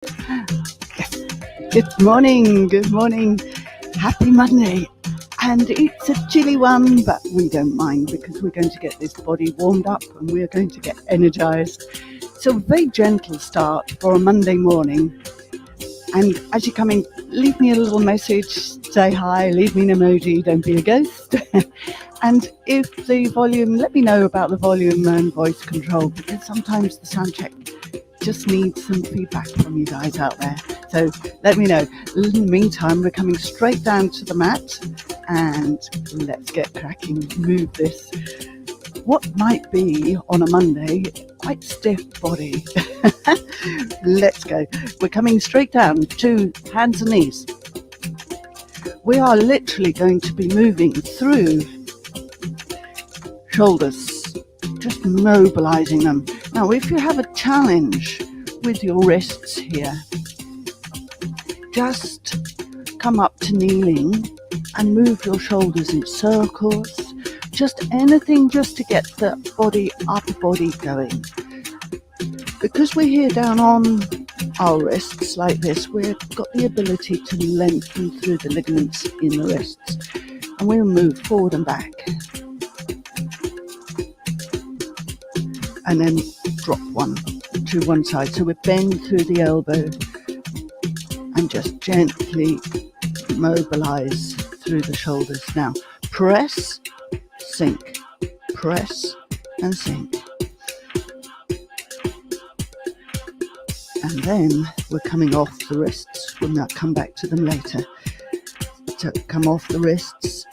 Good morning, happy Monday. And it's a chilly one, but we don't mind because we're going to get this body warmed up and we're going to get energized. So a very gentle start for a Monday morning. And as you're coming, leave me a little message, say hi, leave me an emoji, don't be a ghost. And if the volume, let me know about the volume and voice control, because sometimes the sound check just needs some feedback from you guys out there. So let me know. In the meantime, we're coming straight down to the mat and let's get cracking, move this. What might be on a Monday, quite stiff body. Let's go. We're coming straight down to hands and knees. We are literally going to be moving through shoulders, just mobilizing them. Now, if you have a challenge with your wrists here, just come up to kneeling and move your shoulders in circles. Just anything just to get the body, upper body going. Because we're here down on our wrists like this, we've got the ability to lengthen through the ligaments in the wrists. And we'll move forward and back. And then drop one to one side. So we bend through the elbow and just gently mobilize through the shoulders. Now, press, sink, press and sink. And then we're coming off the wrists. We'll now come back to them later. So come off the wrists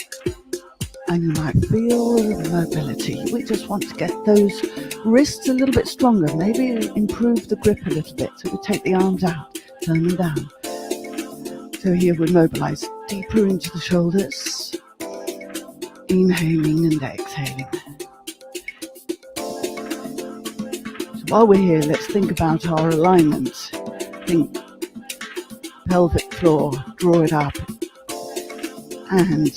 and you might feel the mobility. We just want to get those wrists a little bit stronger, maybe improve the grip a little bit. So we take the arms out, turn them down. So here we mobilize deeper into the shoulders, inhaling and exhaling. So while we're here, let's think about our alignment. Think pelvic floor, draw it up and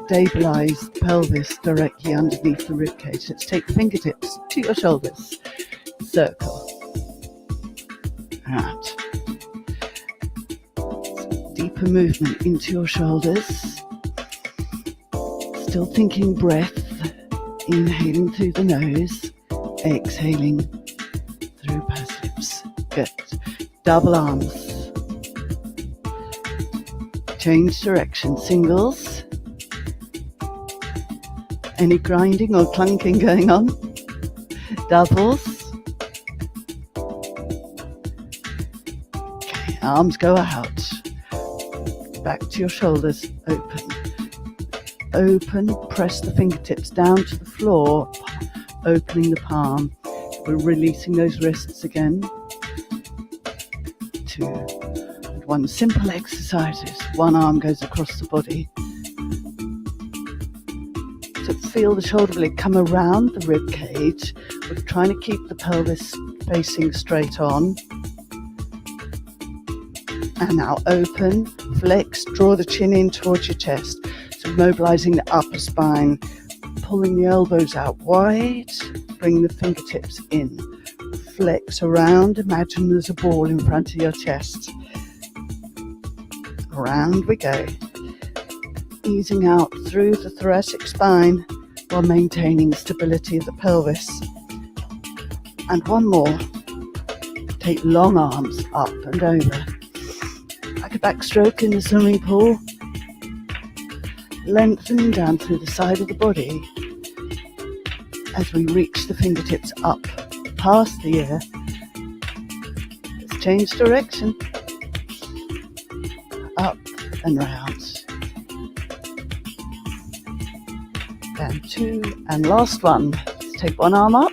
stabilize the pelvis directly underneath the ribcage. Let's take fingertips to your shoulders, circle, out. Deeper movement into your shoulders. Still thinking breath, inhaling through the nose, exhaling through pursed lips. Good. Double arms. Change direction, singles. Any grinding or clunking going on? Doubles. Okay, arms go out. Back to your shoulders, open. Open, press the fingertips down to the floor, opening the palm. We're releasing those wrists again. 2 and 1. Simple exercises. One arm goes across the body. So feel the shoulder blade come around the rib cage. We're trying to keep the pelvis facing straight on. And now open, flex, draw the chin in towards your chest. So mobilizing the upper spine, pulling the elbows out wide, bring the fingertips in. Flex around, imagine there's a ball in front of your chest. Around we go. Easing out through the thoracic spine while maintaining stability of the pelvis. And one more. Take long arms up and over. Like a backstroke in the swimming pool. Lengthening down through the side of the body as we reach the fingertips up past the ear. Let's change direction. Up and round. Down 2 and last one. Let's take one arm up.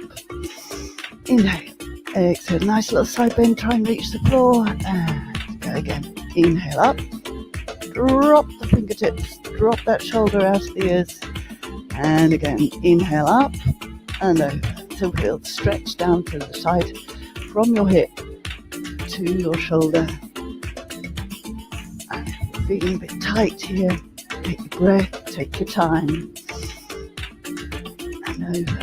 Inhale. Exhale. Nice little side bend. Try and reach the floor. And go again. Inhale up. Drop the fingertips. Drop that shoulder out of the ears. And again. Inhale up and over. So feel the stretch down to the side from your hip to your shoulder. And if you're feeling a bit tight here, take a breath. Take your time. And over.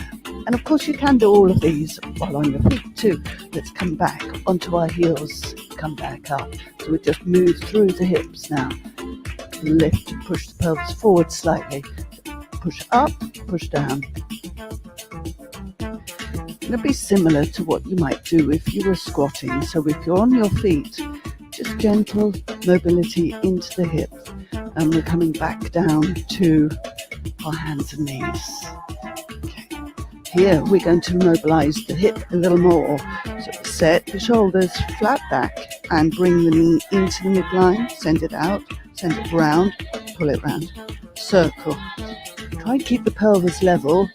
And of course you can do all of these while on your feet too. Let's come back onto our heels. come back up. So we just move through the hips now. Lift and push the pelvis forward slightly. Push up, push down. It'll be similar to what you might do if you were squatting. So if you're on your feet, just gentle mobility into the hips. And we're coming back down to our hands and knees. Okay. Here we're going to mobilize the hip a little more. So set the shoulders flat back and bring the knee into the midline. Send it out, send it round, pull it round. Circle. Try and keep the pelvis level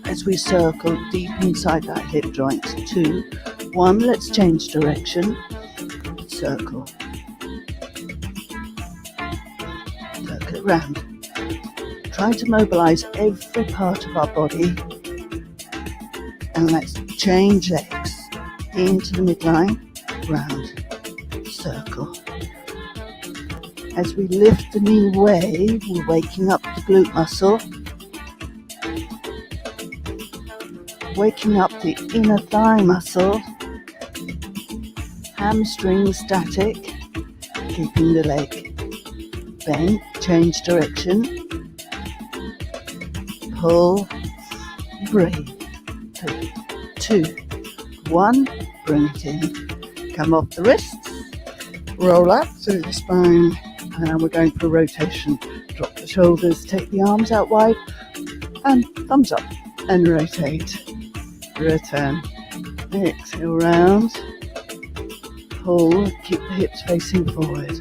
as we circle deep inside that hip joint. 2, 1, let's change direction. Circle. Circle it round. Try to mobilize every part of our body. And let's change legs into the midline, round, circle. As we lift the knee away, we're waking up the glute muscle, waking up the inner thigh muscle, hamstring static, keeping the leg bent, change direction, pull, breathe. 3, 2, 1, bring it in, come off the wrists, roll up through the spine, and we're going for a rotation. Drop the shoulders, take the arms out wide, and thumbs up, and rotate. Return. Exhale round, pull, keep the hips facing forward.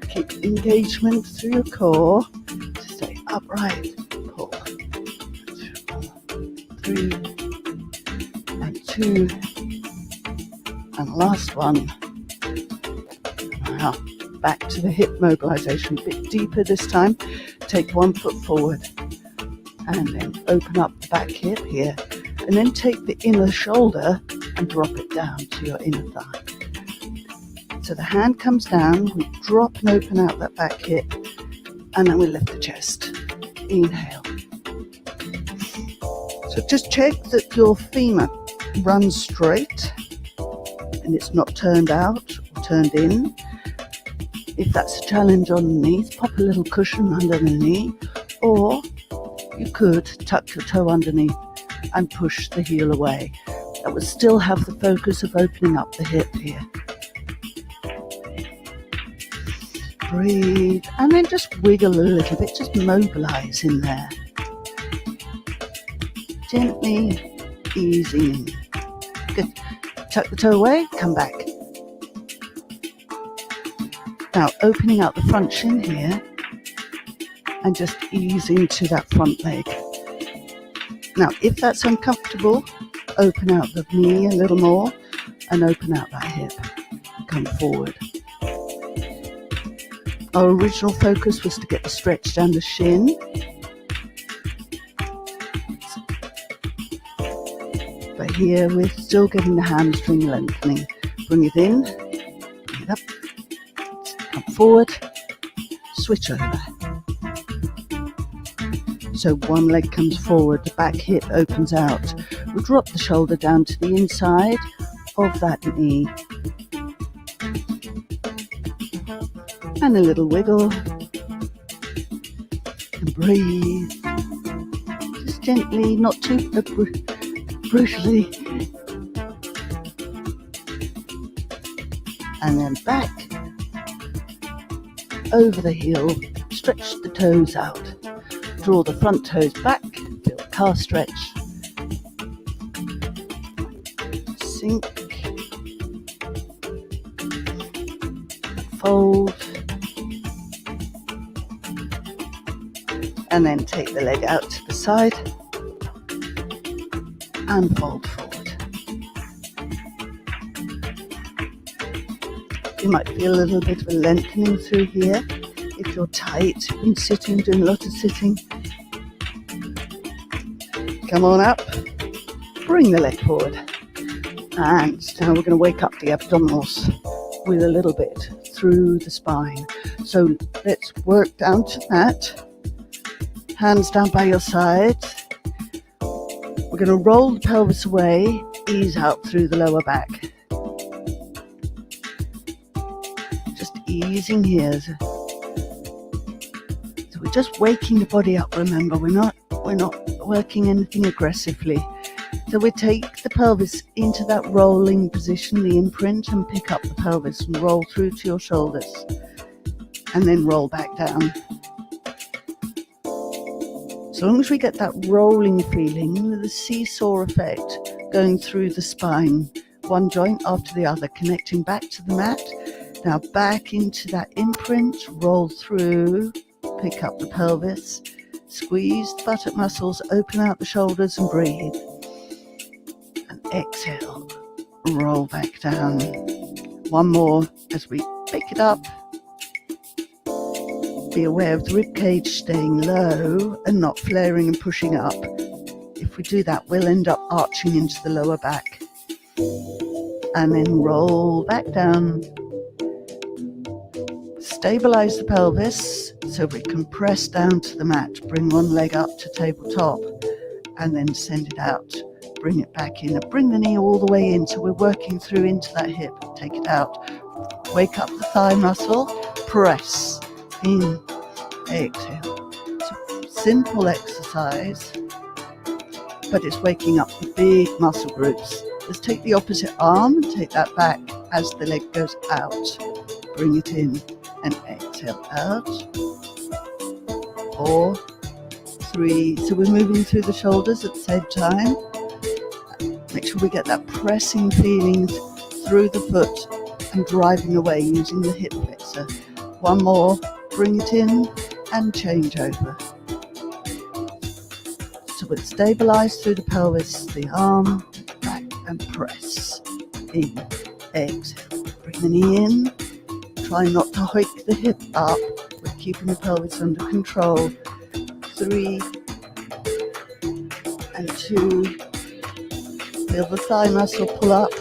Keep engagement through your core to stay upright. Pull. 3, and 2, and last one. Now, back to the hip mobilization, a bit deeper this time. Take one foot forward, and then open up the back hip here, and then take the inner shoulder and drop it down to your inner thigh. So the hand comes down, we drop and open out that back hip, and then we lift the chest. Inhale. So just check that your femur runs straight and it's not turned out or turned in. If that's a challenge on the knees, pop a little cushion under the knee, or you could tuck your toe underneath and push the heel away. That would still have the focus of opening up the hip here. Breathe, and then just wiggle a little bit, just mobilize in there. Gently easing in. Good. Tuck the toe away, come back. Now opening out the front shin here and just ease into that front leg. Now if that's uncomfortable, open out the knee a little more and open out that hip. Come forward. Our original focus was to get the stretch down the shin. But here we're still getting the hamstring lengthening. Bring it in, bring it up, come forward, switch over. So one leg comes forward, the back hip opens out. We'll drop the shoulder down to the inside of that knee. And a little wiggle. And breathe. Just gently, not too brutally. And then back. Over the heel. Stretch the toes out. Draw the front toes back. Feel the calf stretch. Sink. Fold. And then take the leg out to the side and fold forward. You might feel a little bit of a lengthening through here if you're tight in sitting, doing a lot of sitting. Come on up, bring the leg forward, and now we're going to wake up the abdominals with a little bit through the spine. So let's work down to that. Hands down by your side. We're going to roll the pelvis away, ease out through the lower back. Just easing here. So we're just waking the body up, remember, we're not working anything aggressively. So we take the pelvis into that rolling position, the imprint, and pick up the pelvis and roll through to your shoulders. And then roll back down. So long as we get that rolling feeling, the seesaw effect going through the spine, one joint after the other, connecting back to the mat. Now back into that imprint, roll through, pick up the pelvis, squeeze the buttock muscles, open out the shoulders and breathe. And exhale, roll back down. One more as we pick it up. Be aware of the rib cage staying low and not flaring and pushing up. If we do that, we'll end up arching into the lower back. And then roll back down. Stabilize the pelvis so we can press down to the mat. Bring one leg up to tabletop and then send it out. Bring it back in and bring the knee all the way in. So we're working through into that hip. Take it out. Wake up the thigh muscle. Press. In, exhale. It's a simple exercise, but it's waking up the big muscle groups. Let's take the opposite arm and take that back as the leg goes out. Bring it in and exhale out. 4, 3. So we're moving through the shoulders at the same time. Make sure we get that pressing feeling through the foot and driving away using the hip flexor. One more. Bring it in and change over. So we'll stabilize through the pelvis, the arm, back and press. In, exhale. Bring the knee in. Try not to hike the hip up. We're keeping the pelvis under control. 3 and 2. Feel the thigh muscle pull up.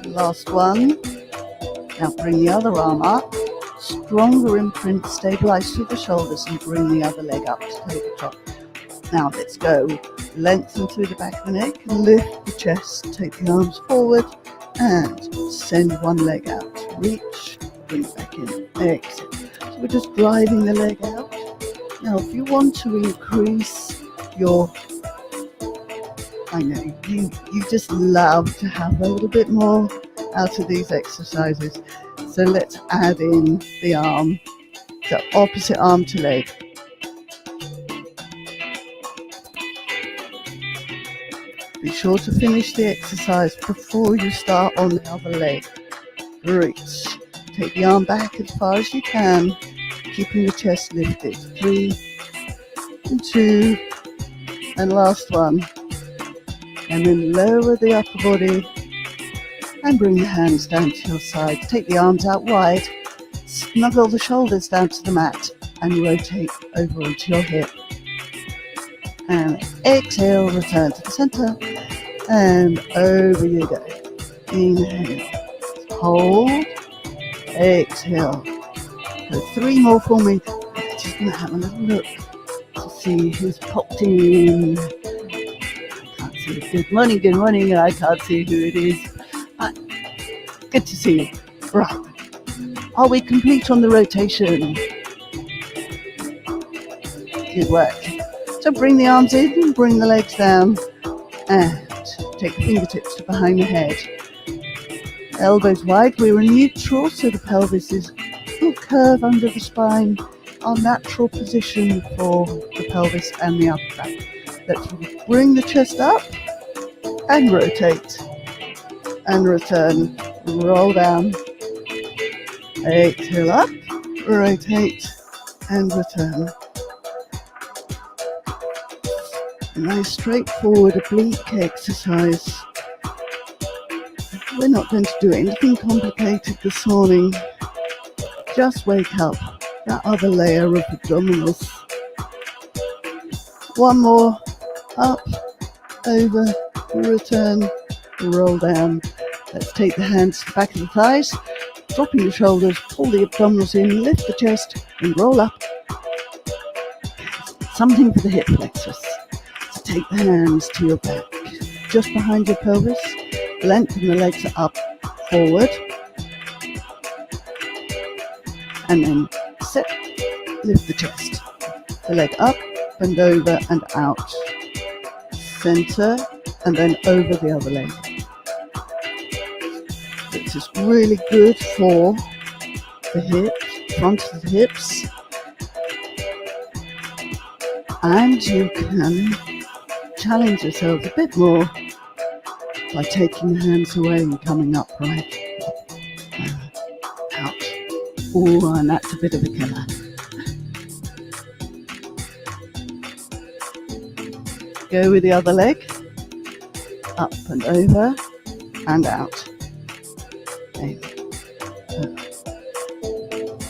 Last one. Now bring the other arm up. Stronger imprint, stabilize through the shoulders and bring the other leg up to tabletop. Now let's go. Lengthen through the back of the neck, lift the chest, take the arms forward and send one leg out. Reach, bring it back in, exhale. So we're just driving the leg out. Now if you want to increase your, I know you just love to have a little bit more out of these exercises. So let's add in the arm, the opposite arm to leg. Be sure to finish the exercise before you start on the other leg. Reach. Take the arm back as far as you can, keeping the chest lifted. 3 and 2 and last one. And then lower the upper body. And bring the hands down to your sides. Take the arms out wide. Snuggle the shoulders down to the mat and rotate over onto your hip. And exhale, return to the center. And over you go. Inhale. Hold. Exhale. So 3 more for me. I'm just going to have a little look to see who's popped in. I can't see it. Good morning. I can't see who it is. Good to see you. Right. Are we complete on the rotation? Good work. So bring the arms in and bring the legs down. And take the fingertips to behind the head. Elbows wide. We're in neutral, so the pelvis is full curve under the spine. Our natural position for the pelvis and the upper back. Let's bring the chest up and rotate. And return. Roll down, exhale up, rotate and return. A nice straightforward oblique exercise. We're not going to do anything complicated this morning. Just wake up that other layer of abdominals. One more, up, over, return, roll down. Let's take the hands to the back of the thighs, dropping the shoulders, pull the abdominals in, lift the chest and roll up. Something for the hip flexors. So take the hands to your back, just behind your pelvis, lengthen the legs up, forward. and then set, lift the chest, the leg up and over and out, center, and then over the other leg. This is really good for the hips, front of the hips, and you can challenge yourself a bit more by taking the hands away and coming upright, out. Oh, and that's a bit of a killer. Go with the other leg, up and over and out. Okay.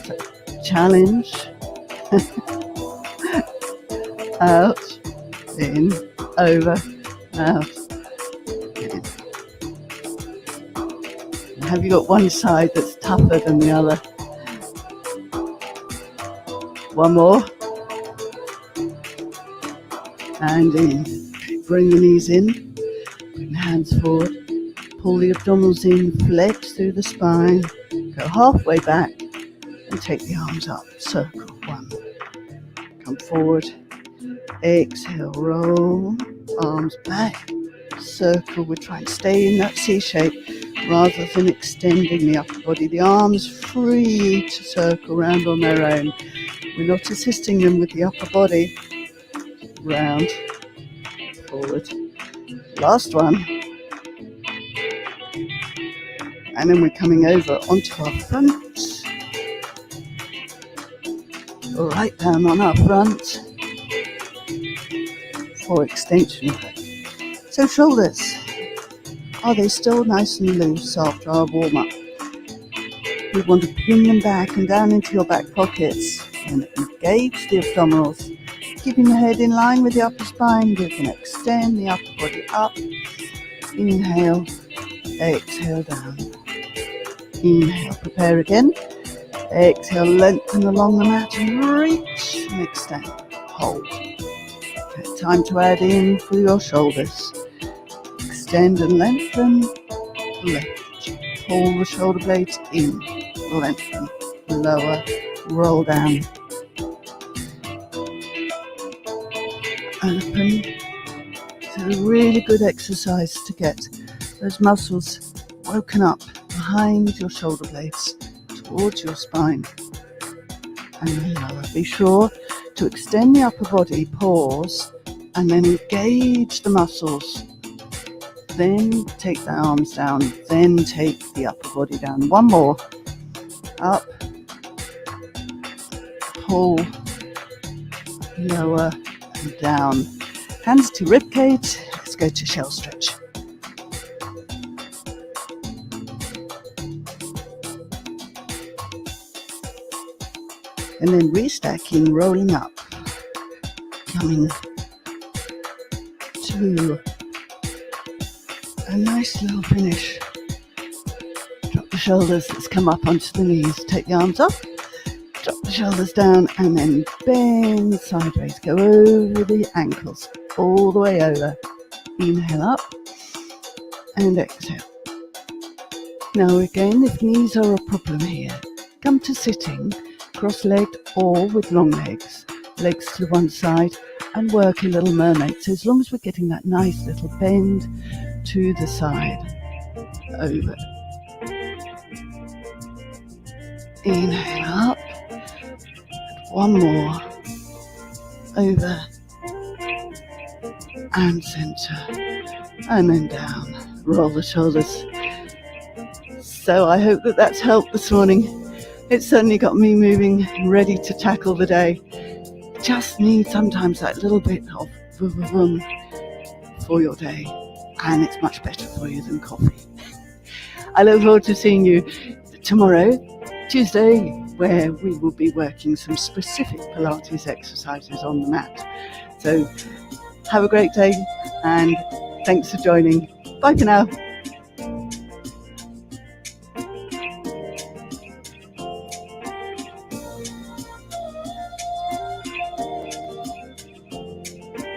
So, challenge, out, in, over, out. Okay. Have you got one side that's tougher than the other? One more. And in. Bring the knees in, bring the hands forward, pull the abdominals in, flex through the spine, go halfway back and take the arms up, circle, one, come forward, exhale, roll, arms back, circle. We're trying to stay in that C shape rather than extending the upper body. The arms free to circle around on their own. We're not assisting them with the upper body. Round, forward, last one, and then we're coming over onto our front, right down on our front for extension. So shoulders, are they still nice and loose after our warm-up? We want to pin them back and down into your back pockets and engage the abdominals. Keeping the head in line with the upper spine, you can extend the upper body up. Inhale, exhale down. Inhale, prepare again. Exhale, lengthen along the mat and reach and extend. Hold. Okay, time to add in for your shoulders. Extend and lengthen. Lift. Pull the shoulder blades in. Lengthen. Lower. Roll down. Open. It's a really good exercise to get those muscles woken up behind your shoulder blades towards your spine and then lower. Be sure to extend the upper body, pause, and then engage the muscles. Then take the arms down, then take the upper body down. One more. Up, pull, lower, and down. Hands to ribcage. Let's go to shell stretch. And then restacking, rolling up, coming to a nice little finish. Drop the shoulders, let's come up onto the knees, take the arms up, drop the shoulders down and then bend sideways, go over the ankles, all the way over. Inhale up and exhale. Now again, if knees are a problem here, come to sitting, cross-legged or with long legs, legs to one side, and work a little mermaid. So as long as we're getting that nice little bend to the side, over. Inhale up, one more, over, and center, and then down. Roll the shoulders. So I hope that that's helped this morning. It certainly got me moving, ready to tackle the day. Just need sometimes that little bit of vroom for your day, and it's much better for you than coffee. I look forward to seeing you tomorrow, Tuesday, where we will be working some specific Pilates exercises on the mat. So have a great day, and thanks for joining. Bye for now.